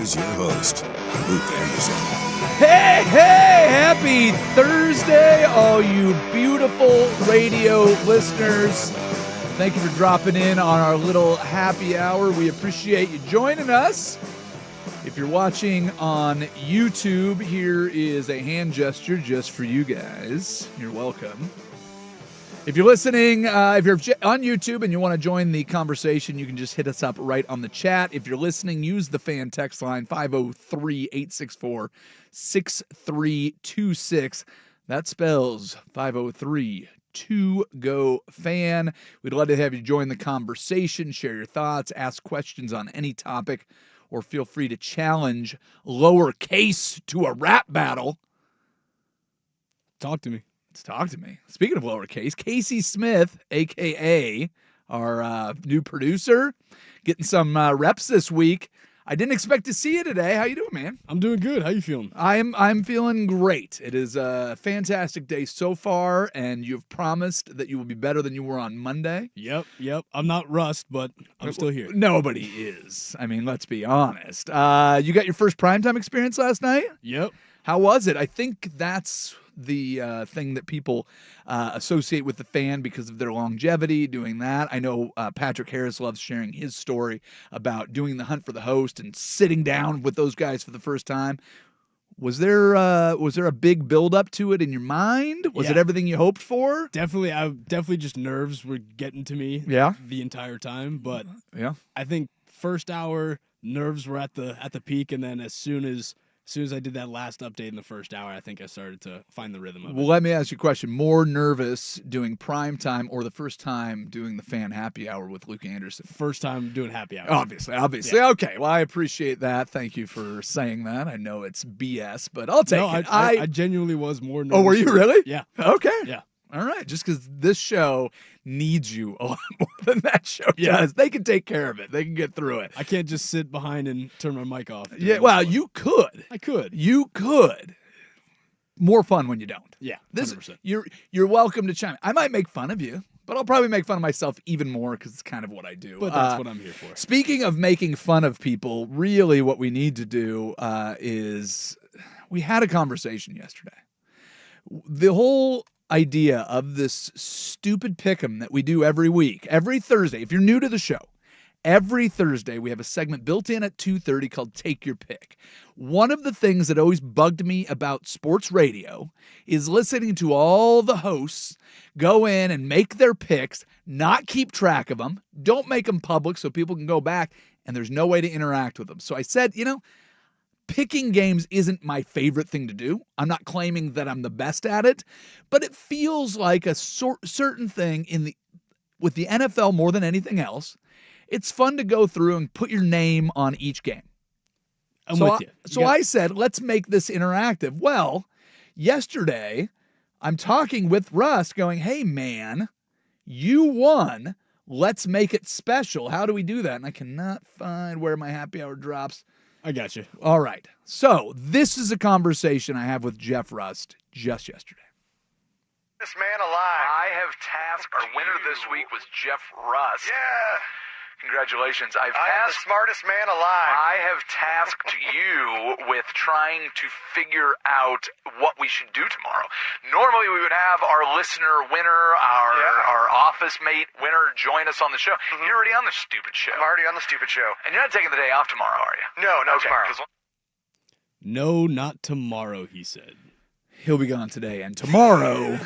Here's your host, Luke Andersen. Hey, happy Thursday, all you beautiful radio listeners. Thank you for dropping in on our little happy hour. We appreciate you joining us. If you're watching on YouTube, here is a hand gesture just for you guys. You're welcome. If you're listening, if you're on YouTube and you want to join the conversation, you can just hit us up right on the chat. If you're listening, use the fan text line 503-864-6326. That spells 503-2GO-FAN. We'd love to have you join the conversation, share your thoughts, ask questions on any topic, or feel free to challenge lowercase to a rap battle. Talk to me. Talk to me. Speaking of lowercase, Casey Smith, a.k.a. our new producer, getting some reps this week. I didn't expect to see you today. How you doing, man? I'm doing good. How you feeling? I'm feeling great. It is a fantastic day so far, and you've promised that you will be better than you were on Monday. Yep. I'm not rust, but I'm still here. Nobody is. I mean, let's be honest. You got your first primetime experience last night? Yep. How was it? I think that's the thing that people associate with the fan because of their longevity doing that. I know Patrick Harris loves sharing his story about doing the hunt for the host and sitting down with those guys for the first time. Was there a big build up to it in your mind? Was it everything you hoped for? Definitely just nerves were getting to me the entire time, but I think first hour nerves were at the peak, and then as soon as I did that last update in the first hour, I think I started to find the rhythm of it. Well, let me ask you a question. More nervous doing primetime or the first time doing the fan happy hour with Luke Andersen? First time doing happy hour. Obviously. Yeah. Okay, well, I appreciate that. Thank you for saying that. I know it's BS, but I'll take it. I genuinely was more nervous. Oh, were you really? Yeah. Okay. Yeah. All right, just because this show needs you a lot more than that show does. They can take care of it. They can get through it. I can't just sit behind and turn my mic off. Yeah, well, you could. I could. You could. More fun when you don't. Yeah, 100%. You're welcome to chime in. I might make fun of you, but I'll probably make fun of myself even more because it's kind of what I do. But that's what I'm here for. Speaking of making fun of people, really what we need to do is we had a conversation yesterday. The whole idea of this stupid pick'em that we do every week, every Thursday. If you're new to the show, every Thursday we have a segment built in at 2:30 called Take Your Pick. One of the things that always bugged me about sports radio is listening to all the hosts go in and make their picks, not keep track of them, don't make them public so people can go back, and there's no way to interact with them. So I said, picking games isn't my favorite thing to do. I'm not claiming that I'm the best at it, but it feels like a certain thing with the NFL more than anything else. It's fun to go through and put your name on each game. I'm with you. I said, let's make this interactive. Well, yesterday, I'm talking with Russ going, hey, man, you won. Let's make it special. How do we do that? And I cannot find where my happy hour drops. I got you. All right. So this is a conversation I have with Jeff Rust just yesterday. This man alive. I have tasked our winner this week was Jeff Rust. Yeah. Congratulations. I am the smartest man alive. I have tasked you with trying to figure out what we should do tomorrow. Normally we would have our listener winner, our office mate winner join us on the show. Mm-hmm. You're already on the stupid show. I'm already on the stupid show. And you're not taking the day off tomorrow, are you? No, tomorrow. No, not tomorrow, he said. He'll be gone today. And tomorrow,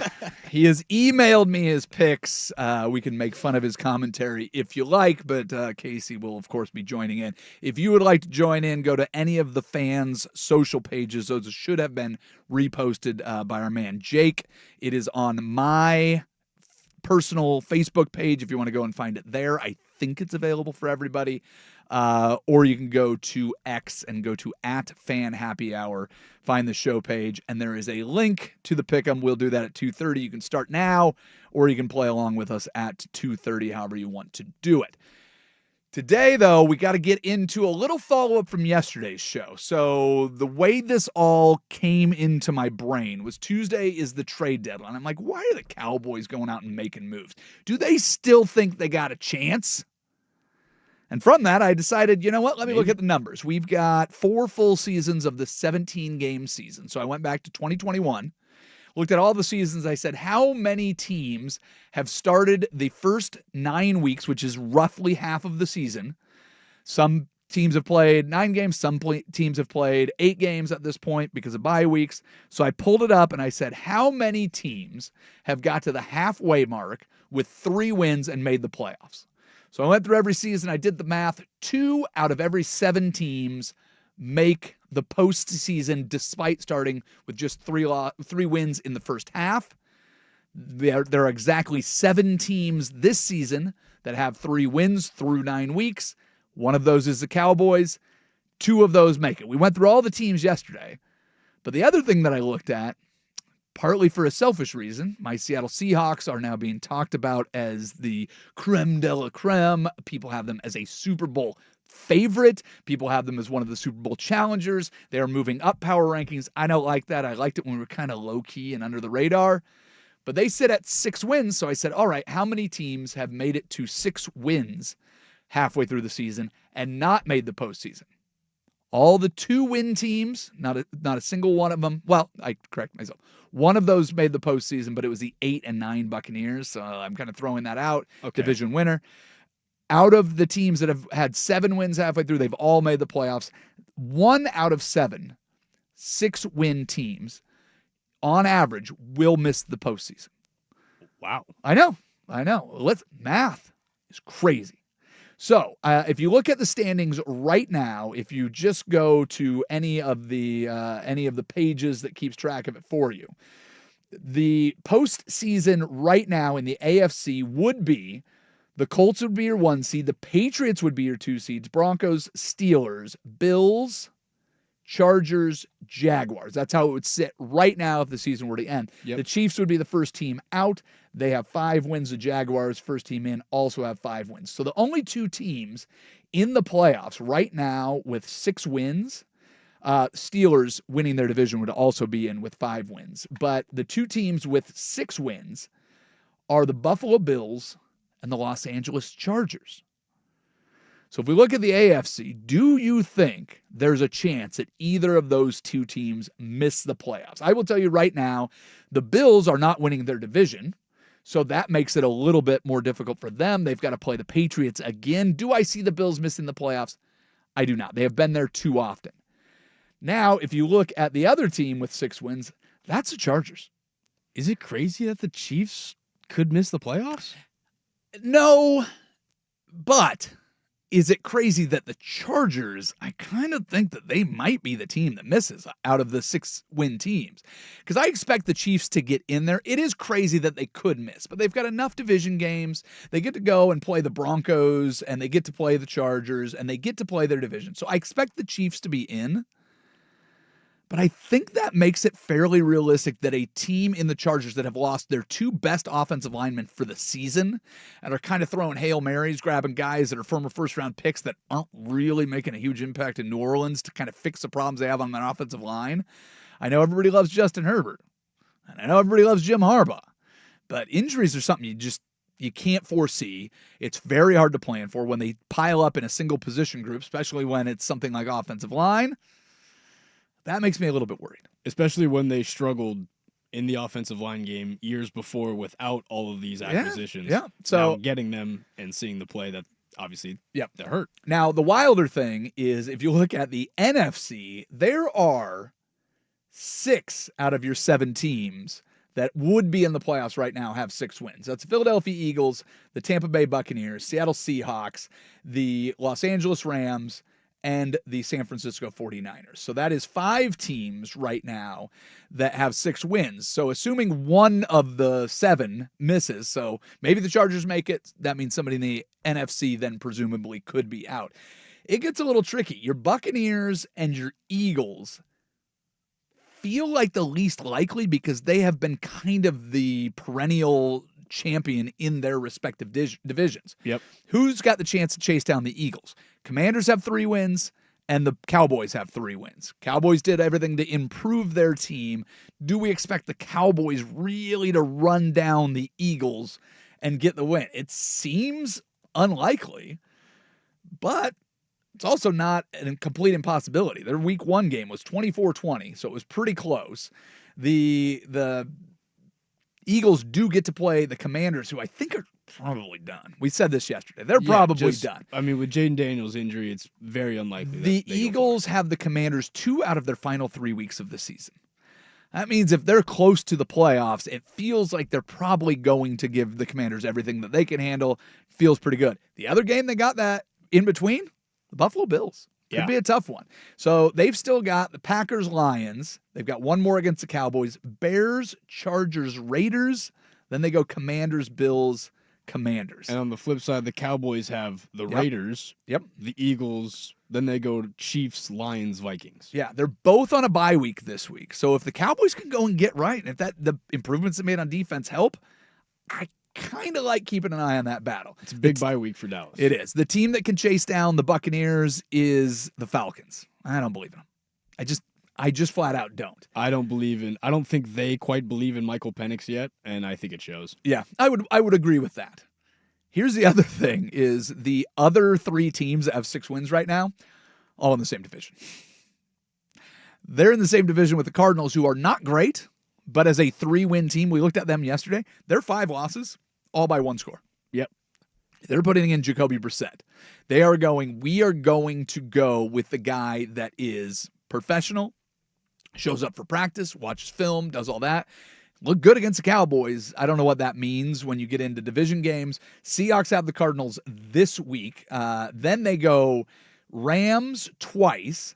he has emailed me his picks. We can make fun of his commentary if you like, but Casey will, of course, be joining in. If you would like to join in, go to any of the fans' social pages. Those should have been reposted by our man Jake. It is on my personal Facebook page if you want to go and find it there. I think it's available for everybody. Or you can go to X and go to @FanHappyHour, find the show page, and there is a link to the pick'em. We'll do that at 2:30. You can start now, or you can play along with us at 2:30, however you want to do it. Today, though, we got to get into a little follow-up from yesterday's show. So the way this all came into my brain was Tuesday is the trade deadline. I'm like, why are the Cowboys going out and making moves? Do they still think they got a chance? And from that, I decided, you know what? Let me look at the numbers. We've got 4 full seasons of the 17-game season. So I went back to 2021, looked at all the seasons. I said, how many teams have started the first 9 weeks, which is roughly half of the season? Some teams have played 9 games. Some teams have played 8 games at this point because of bye weeks. So I pulled it up and I said, how many teams have got to the halfway mark with 3 wins and made the playoffs? So I went through every season. I did the math. 2 out of every 7 teams make the postseason despite starting with just 3 wins in the first half. There are exactly 7 teams this season that have 3 wins through 9 weeks. One of those is the Cowboys. 2 of those make it. We went through all the teams yesterday. But the other thing that I looked at, partly for a selfish reason, my Seattle Seahawks are now being talked about as the creme de la creme. People have them as a Super Bowl favorite. People have them as one of the Super Bowl challengers. They are moving up power rankings. I don't like that. I liked it when we were kind of low-key and under the radar. But they sit at 6 wins, so I said, all right, how many teams have made it to 6 wins halfway through the season and not made the postseason? All the 2-win teams, not a single one of them. Well, I correct myself. One of those made the postseason, but it was the 8 and 9 Buccaneers. So I'm kind of throwing that out. Okay. Division winner. Out of the teams that have had 7 wins halfway through, they've all made the playoffs. 1 out of 7 6-win teams, on average, will miss the postseason. Wow. I know. Math is crazy. So if you look at the standings right now, if you just go to any of the pages that keeps track of it for you, the postseason right now in the AFC would be the Colts would be your 1 seed, the Patriots would be your 2 seeds, Broncos, Steelers, Bills, Chargers, Jaguars. That's how it would sit right now if the season were to end. Yep. The Chiefs would be the first team out. They have 5 wins. The Jaguars, first team in, also have 5 wins. So the only 2 teams in the playoffs right now with 6 wins, Steelers winning their division would also be in with 5 wins. But the 2 teams with 6 wins are the Buffalo Bills and the Los Angeles Chargers. So if we look at the AFC, do you think there's a chance that either of those 2 teams miss the playoffs? I will tell you right now, the Bills are not winning their division, so that makes it a little bit more difficult for them. They've got to play the Patriots again. Do I see the Bills missing the playoffs? I do not. They have been there too often. Now, if you look at the other team with 6 wins, that's the Chargers. Is it crazy that the Chiefs could miss the playoffs? No, but is it crazy that the Chargers, I kind of think that they might be the team that misses out of the 6-win teams? Because I expect the Chiefs to get in there. It is crazy that they could miss, but they've got enough division games. They get to go and play the Broncos, and they get to play the Chargers, and they get to play their division. So I expect the Chiefs to be in. But I think that makes it fairly realistic that a team in the Chargers that have lost their 2 best offensive linemen for the season and are kind of throwing Hail Marys, grabbing guys that are former first-round picks that aren't really making a huge impact in New Orleans to kind of fix the problems they have on their offensive line. I know everybody loves Justin Herbert, and I know everybody loves Jim Harbaugh, but injuries are something you can't foresee. It's very hard to plan for when they pile up in a single position group, especially when it's something like offensive line. That makes me a little bit worried. Especially when they struggled in the offensive line game years before without all of these acquisitions. Yeah. So now getting them and seeing the play, that obviously that hurt. Now, the wilder thing is if you look at the NFC, there are 6 out of your 7 teams that would be in the playoffs right now have 6 wins. That's the Philadelphia Eagles, the Tampa Bay Buccaneers, Seattle Seahawks, the Los Angeles Rams, and the San Francisco 49ers. So that is 5 teams right now that have 6 wins. So assuming one of the 7 misses, so maybe the Chargers make it, that means somebody in the NFC then presumably could be out. It gets a little tricky. Your Buccaneers and your Eagles feel like the least likely because they have been kind of the perennial champion in their respective divisions. Yep. Who's got the chance to chase down the Eagles? Commanders have 3 wins, and the Cowboys have 3 wins. Cowboys did everything to improve their team. Do we expect the Cowboys really to run down the Eagles and get the win? It seems unlikely, but it's also not a complete impossibility. Their week 1 game was 24-20, so it was pretty close. The Eagles do get to play the Commanders, who I think are probably done. We said this yesterday. They're probably done. I mean, with Jaden Daniels' injury, it's very unlikely. The Eagles have the Commanders 2 out of their final 3 weeks of the season. That means if they're close to the playoffs, it feels like they're probably going to give the Commanders everything that they can handle. Feels pretty good. The other game they got that in between, the Buffalo Bills. Could be a tough one. So they've still got the Packers, Lions. They've got one more against the Cowboys. Bears, Chargers, Raiders. Then they go Commanders, Bills, Commanders. And on the flip side, the Cowboys have the Raiders. The Eagles. Then they go to Chiefs, Lions, Vikings. Yeah, they're both on a bye week this week. So if the Cowboys can go and get right, and if the improvements they made on defense help, I kind of like keeping an eye on that battle. It's a big bye week for Dallas. It is. The team that can chase down the Buccaneers is the Falcons. I don't believe in them. I just flat out don't. I don't think they quite believe in Michael Penix yet, and I think it shows. Yeah, I would agree with that. Here's the other thing is the other 3 teams that have 6 wins right now, all in the same division. They're in the same division with the Cardinals, who are not great, but as a 3-win team, we looked at them yesterday. They're 5 losses, all by 1 score. Yep. They're putting in Jacoby Brissett. We are going to go with the guy that is professional, shows up for practice, watches film, does all that. Look good against the Cowboys. I don't know what that means when you get into division games. Seahawks have the Cardinals this week. Then they go Rams twice,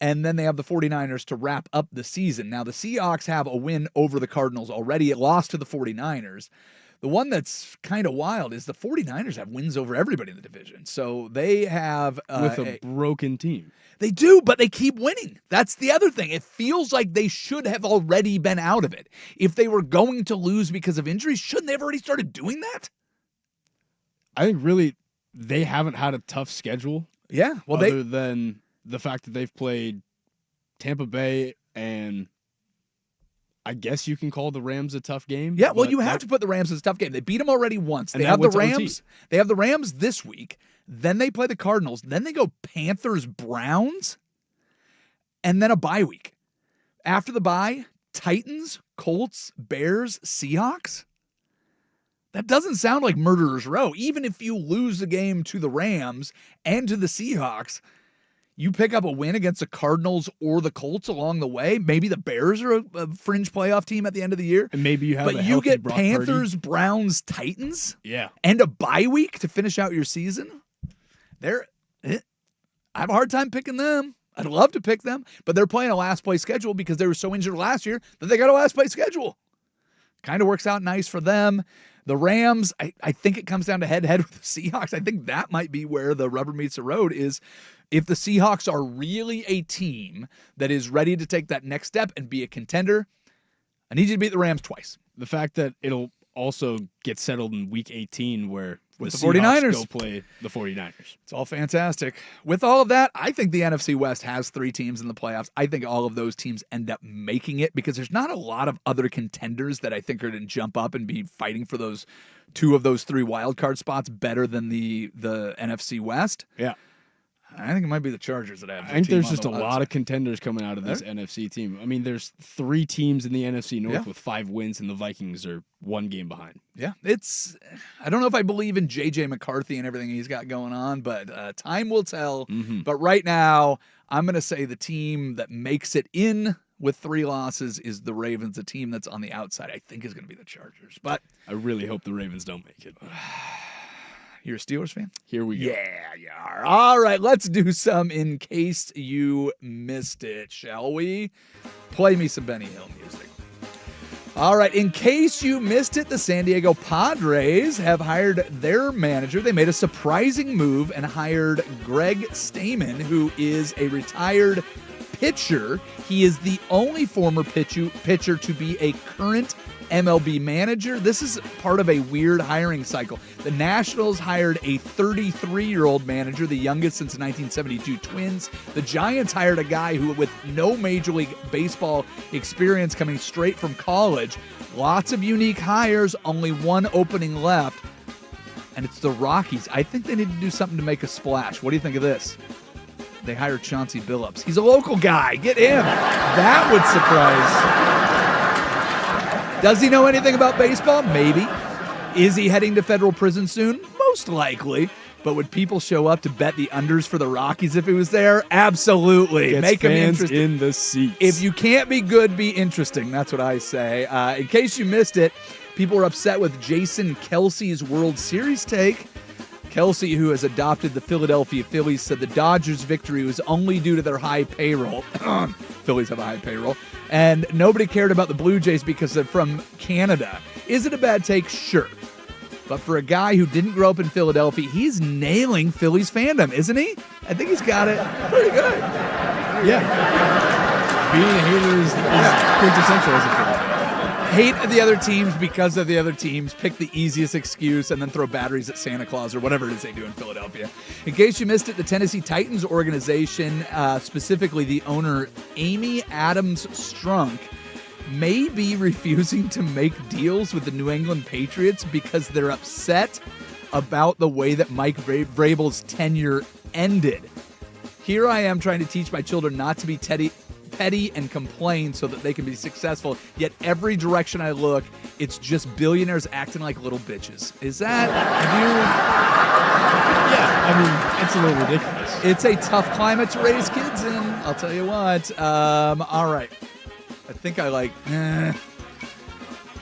and then they have the 49ers to wrap up the season. Now, the Seahawks have a win over the Cardinals already. It lost to the 49ers. The one that's kind of wild is the 49ers have wins over everybody in the division. So they have with a broken team. They do, but they keep winning. That's the other thing. It feels like they should have already been out of it. If they were going to lose because of injuries, shouldn't they have already started doing that? I think really they haven't had a tough schedule. Yeah. Well, other than the fact that they've played Tampa Bay and I guess you can call the Rams a tough game. Yeah, well, you have to put the Rams as a tough game. They beat them already once. They have the Rams. They have the Rams this week. Then they play the Cardinals. Then they go Panthers, Browns, and then a bye week. After the bye, Titans, Colts, Bears, Seahawks. That doesn't sound like murderer's row. Even if you lose the game to the Rams and to the Seahawks, you pick up a win against the Cardinals or the Colts along the way. Maybe the Bears are a fringe playoff team at the end of the year. And maybe you have but you get Panthers, Browns, Titans, and a bye week to finish out your season. I have a hard time picking them. I'd love to pick them, but they're playing a last place schedule because they were so injured last year that they got a last place schedule. Kind of works out nice for them. The Rams, I think it comes down to head-to-head with the Seahawks. I think that might be where the rubber meets the road is if the Seahawks are really a team that is ready to take that next step and be a contender, I need you to beat the Rams twice. The fact that it'll also get settled in Week 18 where with the Seahawks 49ers go play the 49ers. It's all fantastic. With all of that, I think the NFC West has 3 teams in the playoffs. I think all of those teams end up making it because there's not a lot of other contenders that I think are going to jump up and be fighting for those 2 of those 3 wild card spots better than the NFC West. Yeah. I think it might be the Chargers that have. I think there's just a lot of contenders coming out of this NFC team. I mean, there's 3 teams in the NFC North with 5 wins, and the Vikings are 1 game behind. Yeah, I don't know if I believe in J.J. McCarthy and everything he's got going on, but time will tell. Mm-hmm. But right now, I'm going to say the team that makes it in with 3 losses is the Ravens. A team that's on the outside, I think, is going to be the Chargers. But I really hope the Ravens don't make it. You're a Steelers fan? Here we go. Yeah, you are. All right, let's do some In Case You Missed It, shall we? Play me some Benny Hill music. All right, in case you missed it, the San Diego Padres have hired their manager. They made a surprising move and hired Greg Stamen, who is a retired pitcher. He is the only former pitcher to be a current MLB manager. This is part of a weird hiring cycle. The Nationals hired a 33-year-old manager, the youngest since the 1972 Twins. The Giants hired a guy who, with no Major League Baseball experience, coming straight from college. Lots of unique hires, only one opening left. and it's the Rockies. I think they need to do something to make a splash. What do you think of this? They hired Chauncey Billups. He's a local guy. Get him. That would surprise. Does he know anything about baseball? Maybe. Is he heading to federal prison soon? Most likely. But would people show up to bet the unders for the Rockies if he was there? Absolutely. Make him interesting in the seats. If you can't be good, be interesting. That's what I say. In case you missed it, people were upset with Jason Kelsey's World Series take. Kelsey, who has adopted the Philadelphia Phillies, said the Dodgers' victory was only due to their high payroll. Phillies have a high payroll. And nobody cared about the Blue Jays because they're from Canada. Is it a bad take? Sure. But for a guy who didn't grow up in Philadelphia, he's nailing Phillies fandom, isn't he? I think he's got it pretty good. Yeah. Being a hater is quintessential as a Philly fan. Hate the other teams because of the other teams, pick the easiest excuse, and then throw batteries at Santa Claus or whatever it is they do in Philadelphia. In case you missed it, the Tennessee Titans organization, specifically the owner Amy Adams Strunk, may be refusing to make deals with the New England Patriots because they're upset about the way that Mike Vrabel's tenure ended. Here I am trying to teach my children not to be petty and complain so that they can be successful, yet every direction I look, it's just billionaires acting like little bitches. Is that, Yeah, I mean, it's a little ridiculous. It's a tough climate to raise kids in, I'll tell you what. All right. I think I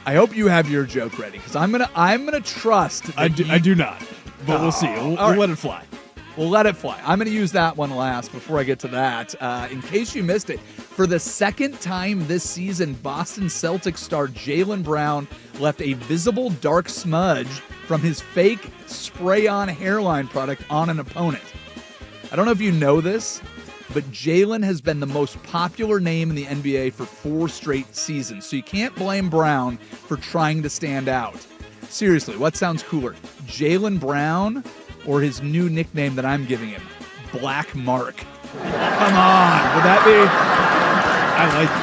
hope you have your joke ready, because I'm gonna trust. I do not, but we'll see. We'll let it fly. We'll let it fly. I'm going to use that one last before I get to that. In case you missed it, for the second time this season, Boston Celtics star Jaylen Brown left a visible dark smudge from his fake spray-on hairline product on an opponent. I don't know if you know this, but Jaylen has been the most popular name in the NBA for 4 straight seasons, so you can't blame Brown for trying to stand out. Seriously, what sounds cooler, Jaylen Brown or his new nickname that I'm giving him, Black Mark? Come on, would that be? I like it.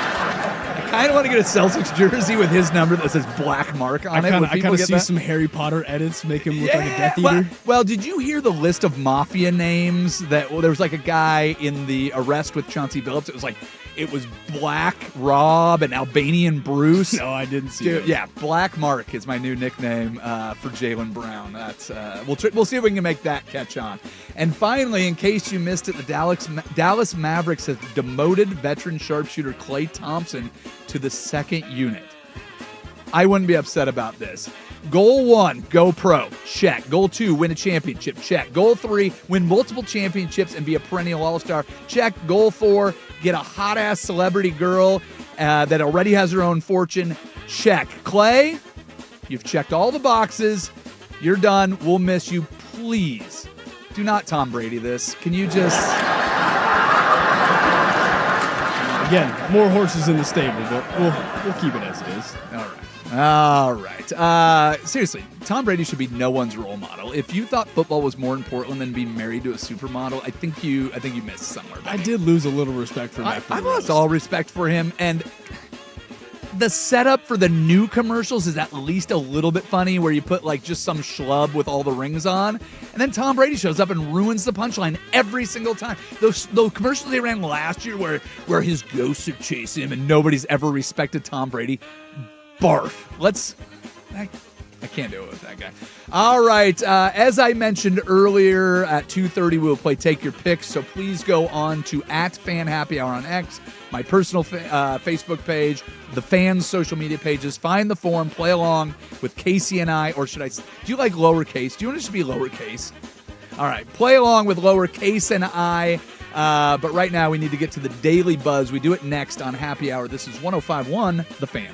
I kind of want to get a Celtics jersey with his number that says Black Mark on it. I kind of see some Harry Potter edits make him look like a Death Eater. Well, did you hear the list of mafia names that there was like a guy in the Arrest with Chauncey Billups? It was Black Rob and Albanian Bruce. No, I didn't see it. Yeah, Black Mark is my new nickname for Jaylen Brown. That's we'll see if we can make that catch on. And finally, in case you missed it, the Dallas Mavericks have demoted veteran sharpshooter Klay Thompson to the second unit. I wouldn't be upset about this. Goal 1, go pro. Check. Goal 2, win a championship. Check. Goal 3, win multiple championships and be a perennial all-star. Check. Goal 4, get a hot-ass celebrity girl that already has her own fortune. Check. Klay, you've checked all the boxes. You're done. We'll miss you. Please do not Tom Brady this. Can you just... Again, more horses in the stable, but we'll keep it as it is. All right. Seriously, Tom Brady should be no one's role model. If you thought football was more important than being married to a supermodel, I think you missed somewhere. I did lose a little respect for him. I lost all respect for him, and the setup for the new commercials is at least a little bit funny, where you put like just some schlub with all the rings on, and then Tom Brady shows up and ruins the punchline every single time. Those commercials they ran last year where his ghosts are chasing him and nobody's ever respected Tom Brady. Barf. I can't do it with that guy. All right. As I mentioned earlier, at 2:30 we'll play Take Your Picks. So please go on to @FanHappyHour on X, my personal Facebook page, the fans' social media pages. Find the forum, play along with Casey and I, or do you like lowercase? Do you want it to be lowercase? All right. Play along with lowercase and I. But right now we need to get to the Daily Buzz. We do it next on Happy Hour. This is 105.1 The Fan.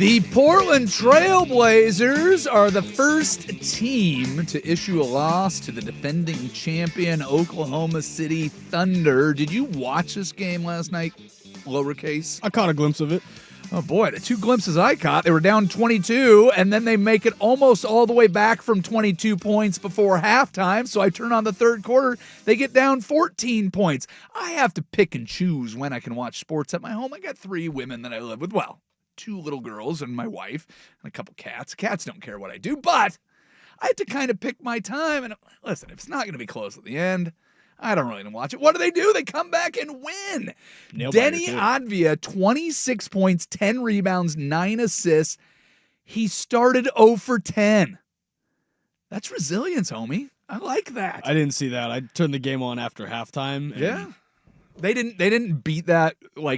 The Portland Trailblazers are the first team to issue a loss to the defending champion Oklahoma City Thunder. Did you watch this game last night, lowercase? I caught a glimpse of it. Oh, boy, the two glimpses I caught, they were down 22, and then they make it almost all the way back from 22 points before halftime. So I turn on the third quarter, they get down 14 points. I have to pick and choose when I can watch sports at my home. I got 3 women that I live with. Well, 2 little girls and my wife and a couple cats. Cats don't care what I do, but I had to kind of pick my time. And listen, if it's not going to be close at the end, I don't really want to watch it. What do? They come back and win. Denny Advia, 26 points, 10 rebounds, 9 assists. He started 0 for 10. That's resilience, homie. I like that. I didn't see that. I turned the game on after halftime. Yeah. They didn't beat that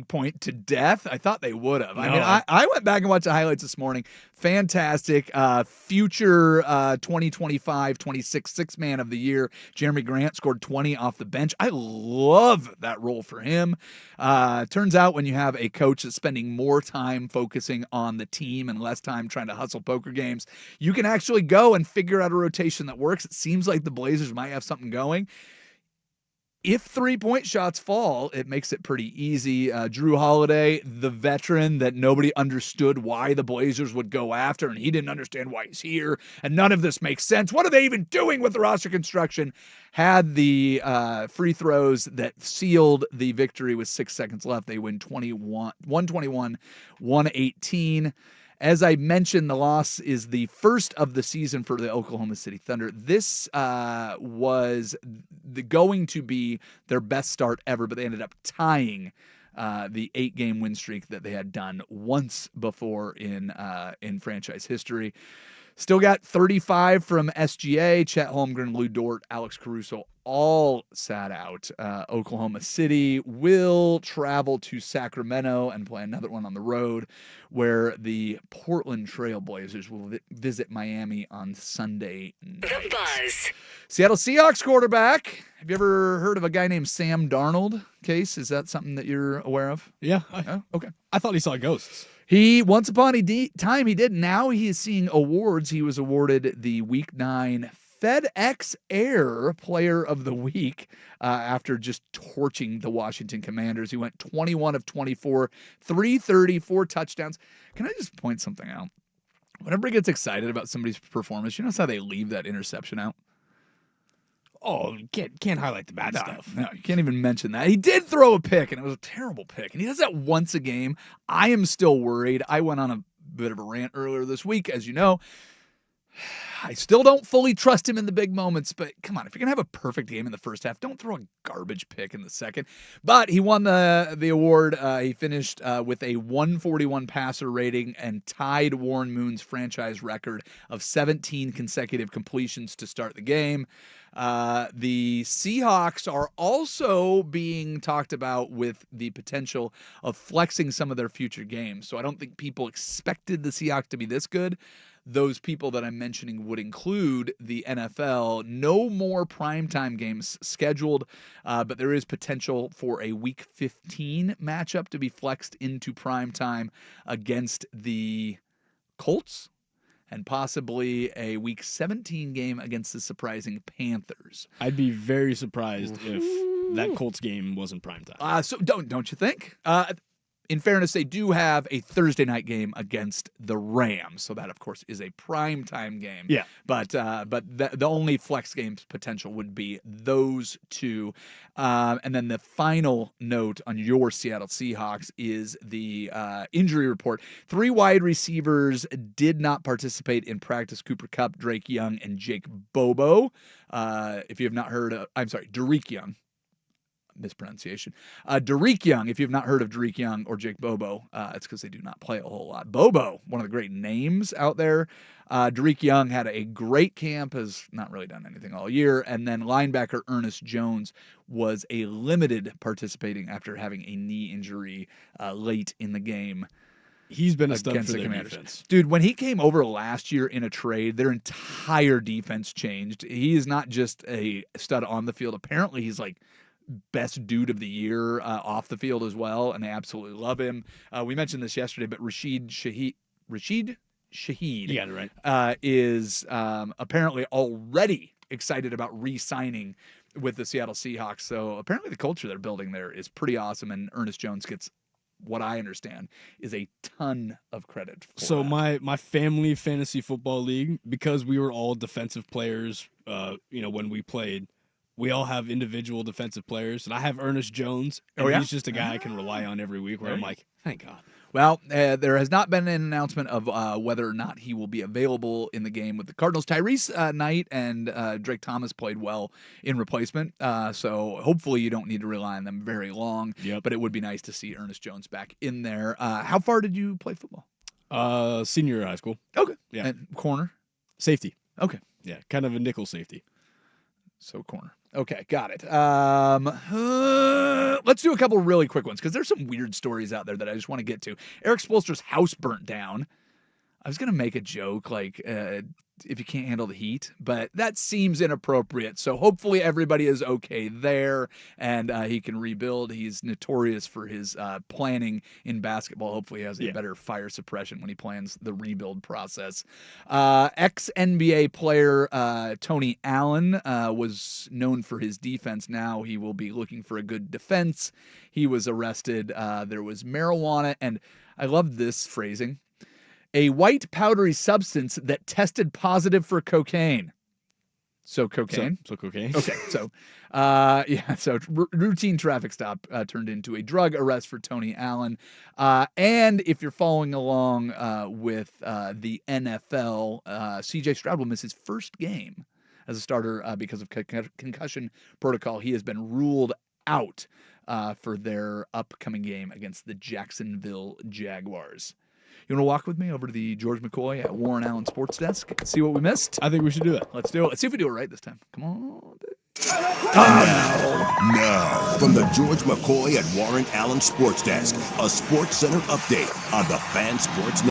point to death. I thought they would have. No. I mean, I went back and watched the highlights this morning. Fantastic. Future 2025 26 Sixth Man of the Year. Jeremy Grant scored 20 off the bench. I love that role for him. Turns out when you have a coach that's spending more time focusing on the team and less time trying to hustle poker games, you can actually go and figure out a rotation that works. It seems like the Blazers might have something going. If 3-point shots fall, it makes it pretty easy. Drew Holiday, the veteran that nobody understood why the Blazers would go after, and he didn't understand why he's here, and none of this makes sense. What are they even doing with the roster construction? Had the free throws that sealed the victory with 6 seconds left. They win 121-118. As I mentioned, the loss is the first of the season for the Oklahoma City Thunder. This was going to be their best start ever, but they ended up tying the 8-game win streak that they had done once before in franchise history. Still got 35 from SGA, Chet Holmgren, Lou Dort, Alex Caruso, all sat out. Oklahoma City will travel to Sacramento and play another one on the road, where the Portland Trailblazers will visit Miami on Sunday night. The Buzz. Seattle Seahawks quarterback. Have you ever heard of a guy named Sam Darnold? Case, is that something that you're aware of? Yeah. Okay. I thought he saw ghosts. Once upon a time he did. Now he is seeing awards. He was awarded the Week 9 FedEx Air Player of the Week after just torching the Washington Commanders. He went 21 of 24, 330, 4 touchdowns. Can I just point something out? Whenever he gets excited about somebody's performance, you notice how they leave that interception out? Oh, can't highlight the bad stuff. No, you can't even mention that. He did throw a pick, and it was a terrible pick. And he does that once a game. I am still worried. I went on a bit of a rant earlier this week, as you know. I still don't fully trust him in the big moments, but come on, if you're going to have a perfect game in the first half, don't throw a garbage pick in the second. But he won the award. He finished with a 141 passer rating and tied Warren Moon's franchise record of 17 consecutive completions to start the game. The Seahawks are also being talked about with the potential of flexing some of their future games. So I don't think people expected the Seahawks to be this good. Those people that I'm mentioning would include the NFL. No more primetime games scheduled, but there is potential for a Week 15 matchup to be flexed into primetime against the Colts, and possibly a Week 17 game against the surprising Panthers. I'd be very surprised if that Colts game wasn't primetime. So don't you think? In fairness, they do have a Thursday night game against the Rams, so that, of course, is a primetime game. Yeah. But the only flex games potential would be those two. And then the final note on your Seattle Seahawks is the injury report. 3 wide receivers did not participate in practice: Cooper Kupp, Drake Young, and Jake Bobo. If you have not heard of, Derek Young. Mispronunciation. Derek Young, if you've not heard of Derek Young or Jake Bobo, it's because they do not play a whole lot. Bobo, one of the great names out there. Derek Young had a great camp, has not really done anything all year. And then linebacker Ernest Jones was a limited participating after having a knee injury late in the game. He's been a stud for their defense. Dude, when he came over last year in a trade, their entire defense changed. He is not just a stud on the field. Apparently, he's like best dude of the year off the field as well, and they absolutely love him. We mentioned this yesterday, but Rashid Rashid Shaheed. You got it right. Is apparently already excited about re-signing with the Seattle Seahawks. So apparently the culture they're building there is pretty awesome, and Ernest Jones gets, what I understand, is a ton of credit for So that. my family fantasy football league, because we were all defensive players, when we played, we all have individual defensive players, and I have Ernest Jones, and he's just a guy I can rely on every week. Where I'm like, thank God. Well, there has not been an announcement of whether or not he will be available in the game with the Cardinals. Tyrese Knight and Drake Thomas played well in replacement, so hopefully you don't need to rely on them very long. Yep. But it would be nice to see Ernest Jones back in there. How far did you play football? Senior year of high school. Okay. Yeah. And corner? Safety. Okay. Yeah, kind of a nickel safety. So corner. Okay, got it. Let's do a couple really quick ones because there's some weird stories out there that I just want to get to. Eric Spoelstra's house burnt down. I was going to make a joke like if you can't handle the heat, but that seems inappropriate. So hopefully everybody is okay there and he can rebuild. He's notorious for his planning in basketball. Hopefully he has a better fire suppression when he plans the rebuild process. Ex-NBA player Tony Allen was known for his defense. Now he will be looking for a good defense. He was arrested. There was marijuana, and I love this phrasing. A white powdery substance that tested positive for cocaine. So cocaine. So cocaine. Okay. So, So routine traffic stop turned into a drug arrest for Tony Allen. And if you're following along with the NFL, C.J. Stroud will miss his first game as a starter because of concussion protocol. He has been ruled out for their upcoming game against the Jacksonville Jaguars. You want to walk with me over to the George McCoy at Warren Allen Sports Desk? See what we missed? I think we should do it. Let's do it. Let's see if we do it right this time. Come on. Now, from the George McCoy at Warren Allen Sports Desk, a Sports Center update on the Fan Sports Network.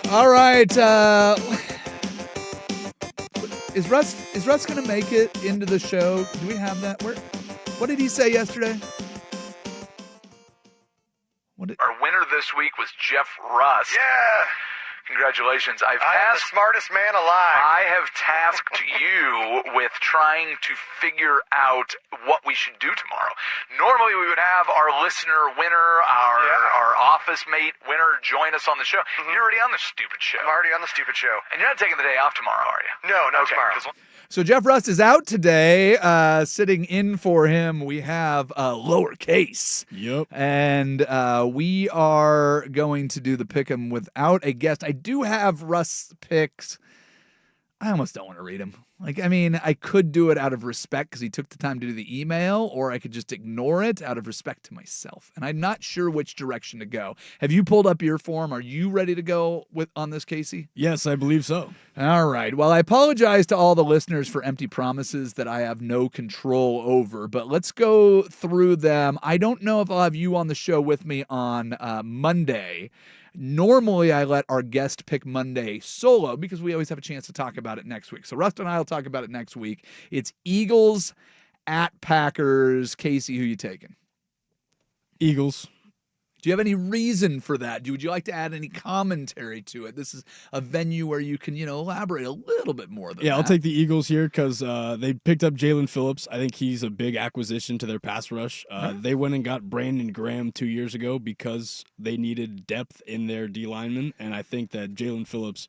All right. Is Russ going to make it into the show? Do we have that? What did he say yesterday? Our winner this week was Jeff Russ. Yeah. Congratulations. I am the smartest man alive. I have tasked you with trying to figure out what we should do tomorrow. Normally we would have our listener winner, our office mate winner join us on the show. Mm-hmm. You're already on the stupid show. I'm already on the stupid show. And you're not taking the day off tomorrow, are you? No, okay, tomorrow. So Jeff Russ is out today. Sitting in for him, we have Lowercase. Yep. And we are going to do the pick'em without a guest. I do have Russ picks. I almost don't want to read them. I could do it out of respect because he took the time to do the email, or I could just ignore it out of respect to myself. And I'm not sure which direction to go. Have you pulled up your form? Are you ready to go on this, Casey? Yes, I believe so. All right. Well, I apologize to all the listeners for empty promises that I have no control over, but let's go through them. I don't know if I'll have you on the show with me on Monday. Normally, I let our guest pick Monday solo because we always have a chance to talk about it next week. So Rust and I will talk about it next week. It's Eagles at Packers. Casey, who you taking? Eagles. Do you have any reason for that? Would you like to add any commentary to it? This is a venue where you can, elaborate a little bit more than that. I'll take the Eagles here because they picked up Jalen Phillips. I think he's a big acquisition to their pass rush. They went and got Brandon Graham 2 years ago because they needed depth in their D linemen, and I think that Jalen Phillips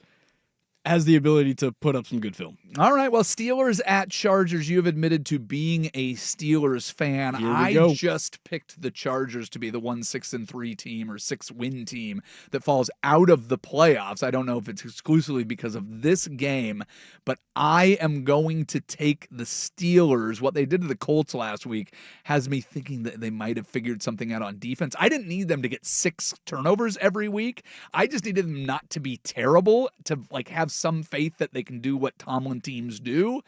has the ability to put up some good film. All right. Well, Steelers at Chargers. You have admitted to being a Steelers fan. I just picked the Chargers to be the 6-3 team or 6-win team that falls out of the playoffs. I don't know if it's exclusively because of this game, but I am going to take the Steelers. What they did to the Colts last week has me thinking that they might have figured something out on defense. I didn't need them to get 6 turnovers every week. I just needed them not to be terrible, to have some faith that they can do what Tomlin teams do.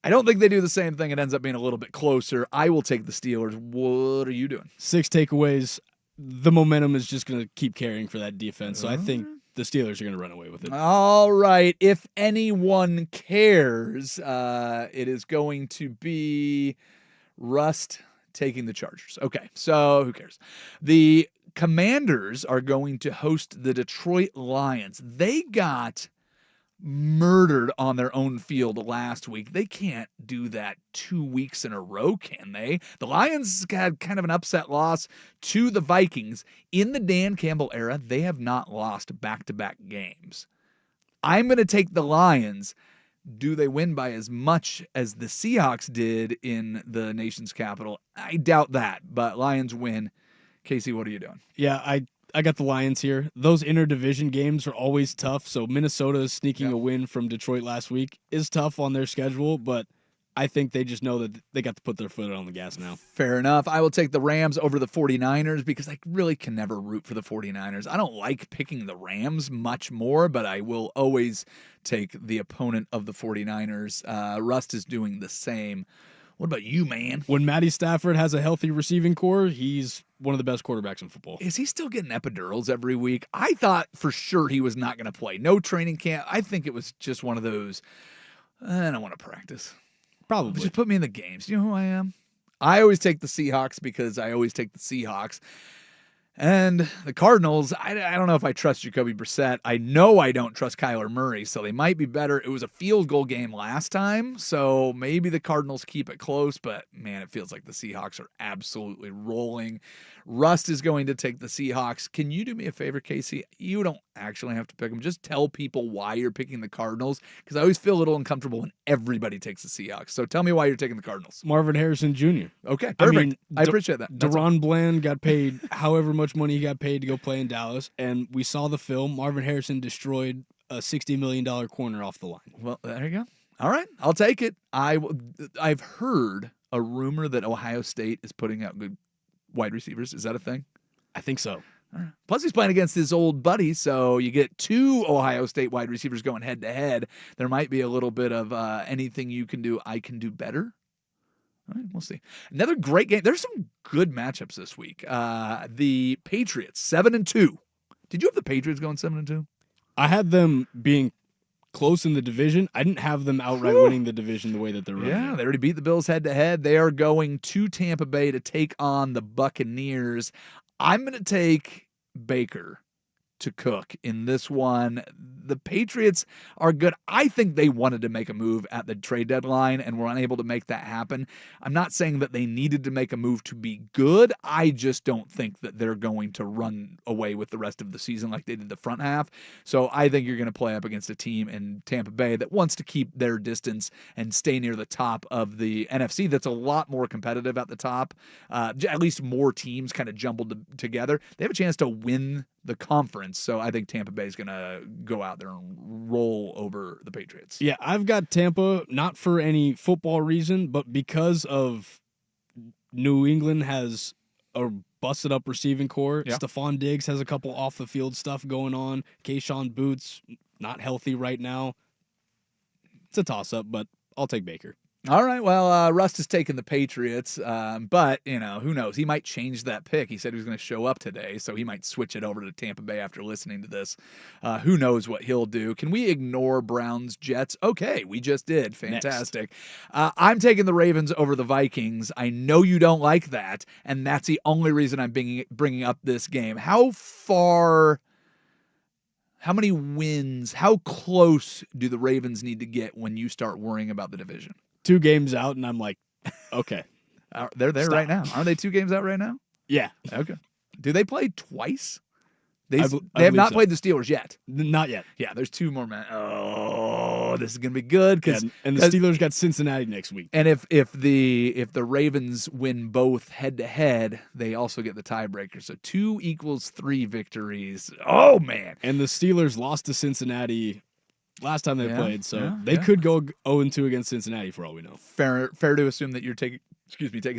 I don't think they do the same thing. It ends up being a little bit closer. I will take the Steelers. What are you doing? 6 takeaways. The momentum is just going to keep carrying for that defense. So I think the Steelers are going to run away with it. All right. If anyone cares, it is going to be Rust taking the Chargers. Okay, so who cares? The Commanders are going to host the Detroit Lions. They got murdered on their own field last week. They can't do that 2 weeks in a row, can they? The Lions had kind of an upset loss to the Vikings. In the Dan Campbell era, they have not lost back-to-back games. I'm going to take the Lions. Do they win by as much as the Seahawks did in the nation's capital? I doubt that, but Lions win. Casey, what are you doing? Yeah, I got the Lions here. Those interdivision games are always tough, so Minnesota sneaking a win from Detroit last week is tough on their schedule, but I think they just know that they got to put their foot on the gas now. Fair enough. I will take the Rams over the 49ers because I really can never root for the 49ers. I don't like picking the Rams much more, but I will always take the opponent of the 49ers. Rust is doing the same. What about you, man? When Matty Stafford has a healthy receiving core, he's one of the best quarterbacks in football. Is he still getting epidurals every week? I thought for sure he was not going to play. No training camp. I think it was just one of those, I don't want to practice. Probably. Just put me in the games. You know who I am? I always take the Seahawks because I always take the Seahawks. And the Cardinals, I don't know if I trust Jacoby Brissett. I know I don't trust Kyler Murray, so they might be better. It was a field goal game last time, so maybe the Cardinals keep it close, but man, it feels like the Seahawks are absolutely rolling. Rust is going to take the Seahawks. Can you do me a favor, Casey? You don't actually have to pick them. Just tell people why you're picking the Cardinals, because I always feel a little uncomfortable when everybody takes the Seahawks. So tell me why you're taking the Cardinals. Marvin Harrison Jr. Okay, perfect. I appreciate that. Deron Bland got paid however much money he got paid to go play in Dallas, and we saw the film. Marvin Harrison destroyed a $60 million corner off the line. Well, there you go. All right, I'll take it. I've heard a rumor that Ohio State is putting out good wide receivers. Is that a thing? I think so. All right. Plus, he's playing against his old buddy, so you get 2 Ohio State wide receivers going head-to-head. There might be a little bit of anything you can do, I can do better. All right, we'll see. Another great game. There's some good matchups this week. The Patriots, 7-2, Did you have the Patriots going 7-2? I had them being close in the division. I didn't have them outright winning the division the way that they're running. Yeah, they already beat the Bills head-to-head. They are going to Tampa Bay to take on the Buccaneers. I'm going to take Baker to cook in this one. The Patriots are good. I think they wanted to make a move at the trade deadline and were unable to make that happen. I'm not saying that they needed to make a move to be good. I just don't think that they're going to run away with the rest of the season like they did the front half. So I think you're going to play up against a team in Tampa Bay that wants to keep their distance and stay near the top of the NFC. That's a lot more competitive at the top. At least more teams kind of jumbled together. They have a chance to win the conference. So I think Tampa Bay is going to go out there and roll over the Patriots. Yeah, I've got Tampa not for any football reason, but because of New England has a busted up receiving core. Yeah. Stephon Diggs has a couple off the field stuff going on. Keyshawn Boots not healthy right now. It's a toss up, but I'll take Baker. All right, well, Rust is taking the Patriots, but, who knows? He might change that pick. He said he was going to show up today, so he might switch it over to Tampa Bay after listening to this. Who knows what he'll do? Can we ignore Browns-Jets? Okay, we just did. Fantastic. I'm taking the Ravens over the Vikings. I know you don't like that, and that's the only reason I'm bringing up this game. How many wins, how close do the Ravens need to get when you start worrying about the division? 2 games out, and I'm like, okay. They're there right now. Aren't they 2 games out right now? Yeah. Okay. Do they play twice? They have not played the Steelers yet. Not yet. Yeah, there's 2 more men. Oh, this is going to be good. And the Steelers got Cincinnati next week. And if the Ravens win both head-to-head, they also get the tiebreaker. So 2 equals 3 victories. Oh, man. And the Steelers lost to Cincinnati last time they played, so they could go 0-2 against Cincinnati for all we know. Fair to assume that you're taking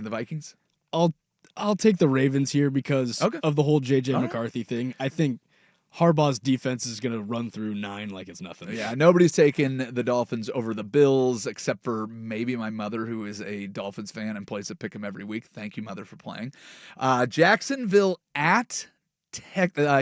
the Vikings? I'll take the Ravens here because of the whole J.J. McCarthy thing. I think Harbaugh's defense is going to run through 9 like it's nothing. Yeah, nobody's taking the Dolphins over the Bills except for maybe my mother, who is a Dolphins fan and plays to pick them every week. Thank you, Mother, for playing. Jacksonville at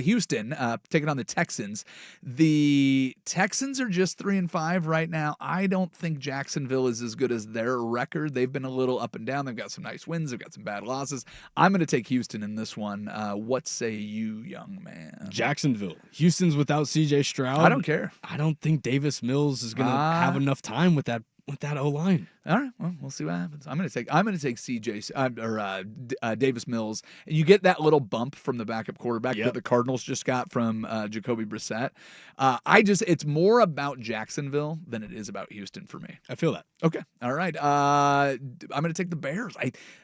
Houston, taking on the Texans. The Texans are just 3-5 right now. I don't think Jacksonville is as good as their record. They've been a little up and down. They've got some nice wins. They've got some bad losses. I'm going to take Houston in this one. What say you, young man? Jacksonville. Houston's without C.J. Stroud. I don't care. I don't think Davis Mills is going to have enough time with that O-line. All right, well, we'll see what happens. I'm going to take CJ Davis Mills. You get that little bump from the backup quarterback that the Cardinals just got from Jacoby Brissett. It's more about Jacksonville than it is about Houston for me. I feel that. Okay, all right. I'm going to take the Bears.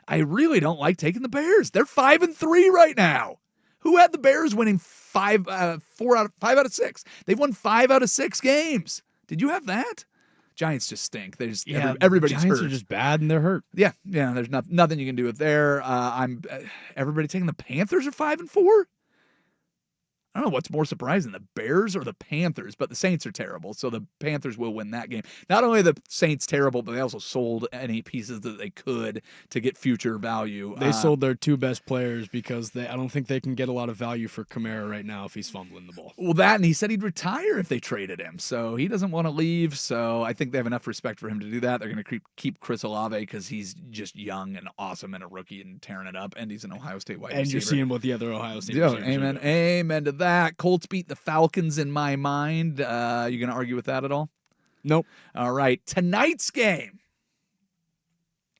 I really don't like taking the Bears. They're 5-3 right now. Who had the Bears winning 5 out of 6? They've won 5 out of 6 games. Did you have that? Giants just stink. They just everybody's Giants hurt. Are just bad and they're hurt. Yeah. There's nothing you can do with there. Everybody taking the Panthers are 5-4. I don't know what's more surprising, the Bears or the Panthers, but the Saints are terrible, so the Panthers will win that game. Not only are the Saints terrible, but they also sold any pieces that they could to get future value. They sold their 2 best players because I don't think they can get a lot of value for Kamara right now if he's fumbling the ball. Well, and he said he'd retire if they traded him, so he doesn't want to leave, so I think they have enough respect for him to do that. They're going to keep Chris Olave because he's just young and awesome and a rookie and tearing it up, and he's an Ohio State wide receiver. And you're seeing what the other Ohio State receivers amen. are doing. Amen to that. Colts beat the Falcons in my mind. You going to argue with that at all? Nope. All right. Tonight's game.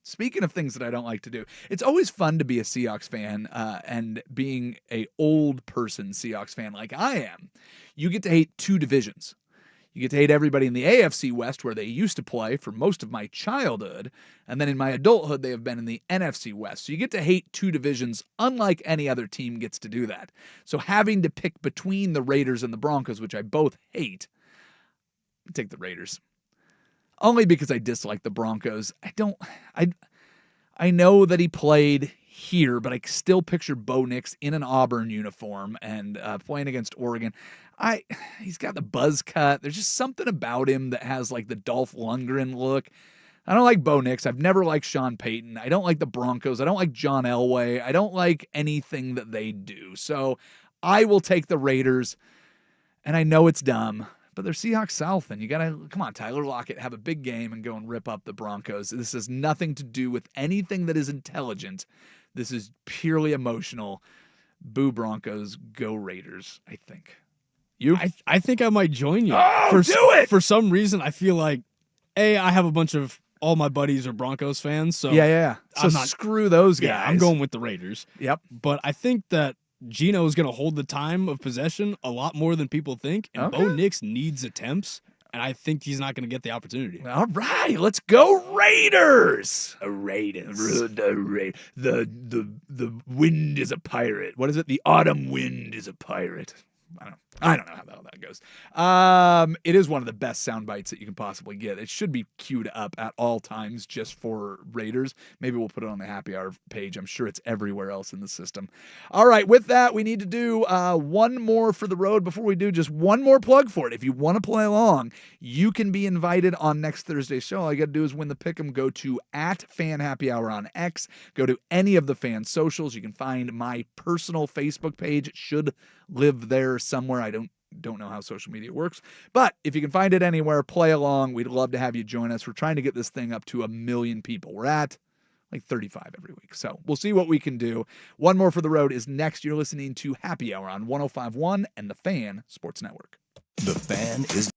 Speaking of things that I don't like to do, it's always fun to be a Seahawks fan, and being a old person Seahawks fan like I am, you get to hate 2 divisions. You get to hate everybody in the AFC West, where they used to play for most of my childhood, and then in my adulthood, they have been in the NFC West. So you get to hate 2 divisions, unlike any other team gets to do that. So having to pick between the Raiders and the Broncos, which I both hate, I take the Raiders. Only because I dislike the Broncos. I know that he played here, but I still picture Bo Nix in an Auburn uniform and playing against Oregon. He's got the buzz cut. There's just something about him that has like the Dolph Lundgren look. I don't like Bo Nix. I've never liked Sean Payton. I don't like the Broncos. I don't like John Elway. I don't like anything that they do. So I will take the Raiders, and I know it's dumb, but they're Seahawks South, and you got to, come on, Tyler Lockett, have a big game and go and rip up the Broncos. This has nothing to do with anything that is intelligent. This is purely emotional. Boo Broncos, go Raiders, I think. You? I think I might join you. Oh, do it! For some reason, I feel like, I have a bunch of all my buddies are Broncos fans, so yeah. So screw those guys. Yeah, I'm going with the Raiders. Yep. But I think that Geno is going to hold the time of possession a lot more than people think, and Bo Nix needs attempts, and I think he's not going to get the opportunity. All right, let's go Raiders. Raiders. The wind is a pirate. What is it? The autumn wind is a pirate. I don't know how the hell that goes. It is one of the best sound bites that you can possibly get. It should be queued up at all times just for Raiders. Maybe we'll put it on the happy hour page. I'm sure it's everywhere else in the system. All right, with that, we need to do one more for the road. Before we do, just one more plug for it. If you want to play along, you can be invited on next Thursday's show. All you got to do is win the pick'em. Go to @FanHappyHour on X. Go to any of the fan socials. You can find my personal Facebook page. It should live there somewhere. I don't know how social media works, but if you can find it anywhere, play along. We'd love to have you join us. We're trying to get this thing up to 1 million people. We're at like 35 every week, so we'll see what we can do. One more for the road is next. You're listening to Happy Hour on 105.1 and the Fan Sports Network. The Fan is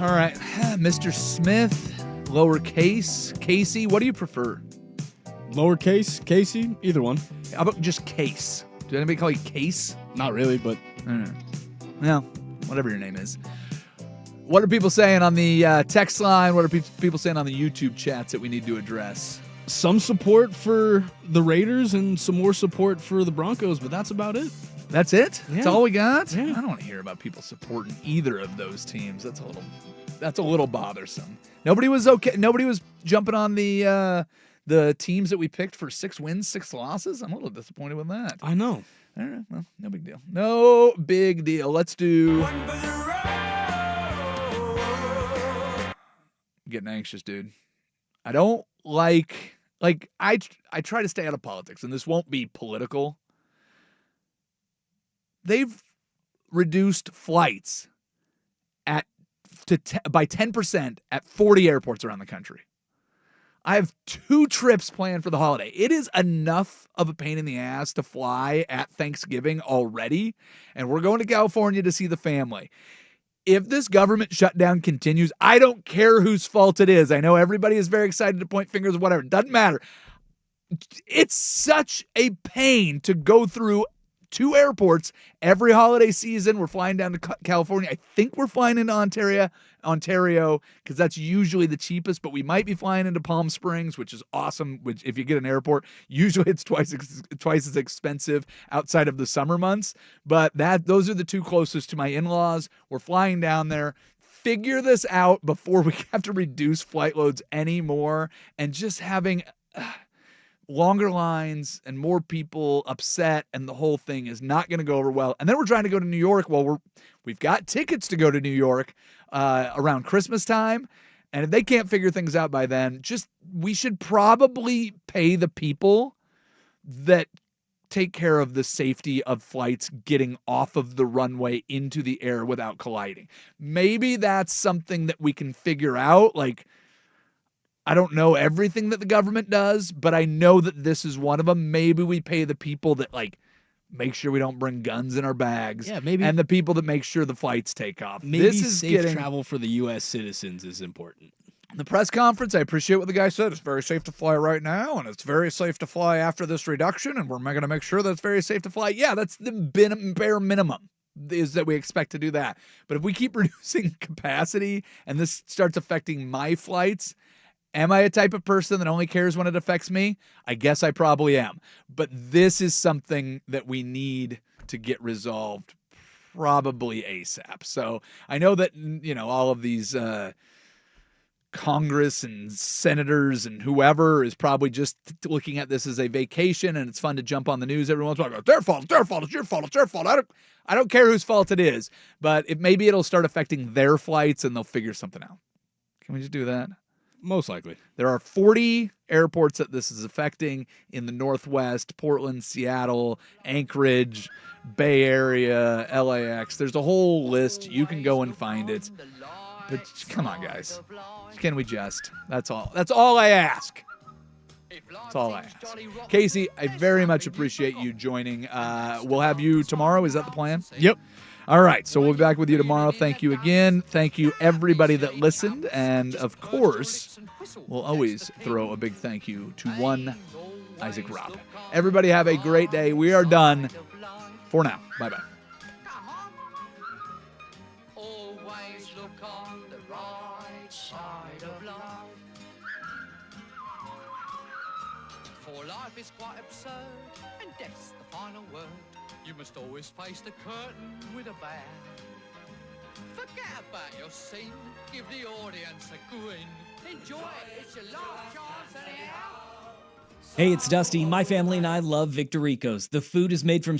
All right. Mr. Smith, lowercase. Casey, what do you prefer? Lowercase, Casey, either one. How about just Case? Did anybody call you Case? Not really, but I don't know. Well, whatever your name is. What are people saying on the text line? What are people saying on the YouTube chats that we need to address? Some support for the Raiders and some more support for the Broncos, but that's about it. That's it? Yeah. That's all we got? Yeah. I don't want to hear about people supporting either of those teams. That's a little bothersome. Nobody was jumping on the teams that we picked for 6 wins, 6 losses. I'm a little disappointed with that. I know. All right, well, no big deal. No big deal. Let's do. I'm getting anxious, dude. I don't like I try to stay out of politics, and this won't be political. They've reduced flights by 10% at 40 airports around the country. I have 2 trips planned for the holiday. It is enough of a pain in the ass to fly at Thanksgiving already, and we're going to California to see the family. If this government shutdown continues, I don't care whose fault it is. I know everybody is very excited to point fingers, whatever. Doesn't matter. It's such a pain to go through 2 airports every holiday season. We're flying down to California. I think we're flying into Ontario, because that's usually the cheapest, but we might be flying into Palm Springs, which is awesome. Which, if you get an airport, usually it's twice as expensive outside of the summer months. But those are the 2 closest to my in-laws. We're flying down there. Figure this out before we have to reduce flight loads anymore, and just having longer lines and more people upset, and the whole thing is not going to go over well. And then we're trying to go to New York. Well, we've got tickets to go to New York around Christmas time, and if they can't figure things out by then, we should probably pay the people that take care of the safety of flights getting off of the runway into the air without colliding. Maybe that's something that we can figure out. Like, I don't know everything that the government does, but I know that this is one of them. Maybe we pay the people that make sure we don't bring guns in our bags. Yeah, maybe. And the people that make sure the flights take off. Maybe this is safe travel for the U.S. citizens is important. The press conference, I appreciate what the guy said. It's very safe to fly right now, and it's very safe to fly after this reduction, and we're going to make sure that it's very safe to fly. Yeah, that's the bare minimum, is that we expect to do that. But if we keep reducing capacity and this starts affecting my flights, am I a type of person that only cares when it affects me? I guess I probably am. But this is something that we need to get resolved probably ASAP. So I know that, all of these Congress and senators and whoever is probably just looking at this as a vacation, and it's fun to jump on the news every once in a while. It's their fault, it's your fault, it's your fault. I don't care whose fault it is, but maybe it'll start affecting their flights and they'll figure something out. Can we just do that? Most likely. There are 40 airports that this is affecting in the Northwest: Portland, Seattle, Anchorage, Bay Area, LAX. There's a whole list. You can go and find it. But come on, guys. Can we just? That's all. That's all I ask. That's all I ask. Casey, I very much appreciate you joining. We'll have you tomorrow. Is that the plan? Yep. All right, so we'll be back with you tomorrow. Thank you again. Thank you, everybody that listened. And, of course, we'll always throw a big thank you to one Isaac Robb. Everybody have a great day. We are done for now. Bye-bye. Always look on the right side of life. For life is quite absurd, and death's the final word. You must always face the curtain with a bow. Forget about your scene, give the audience a grin. Enjoy it, it's your last chance anyhow. Hey, it's Dusty. My family and I love Victoricos. The food is made from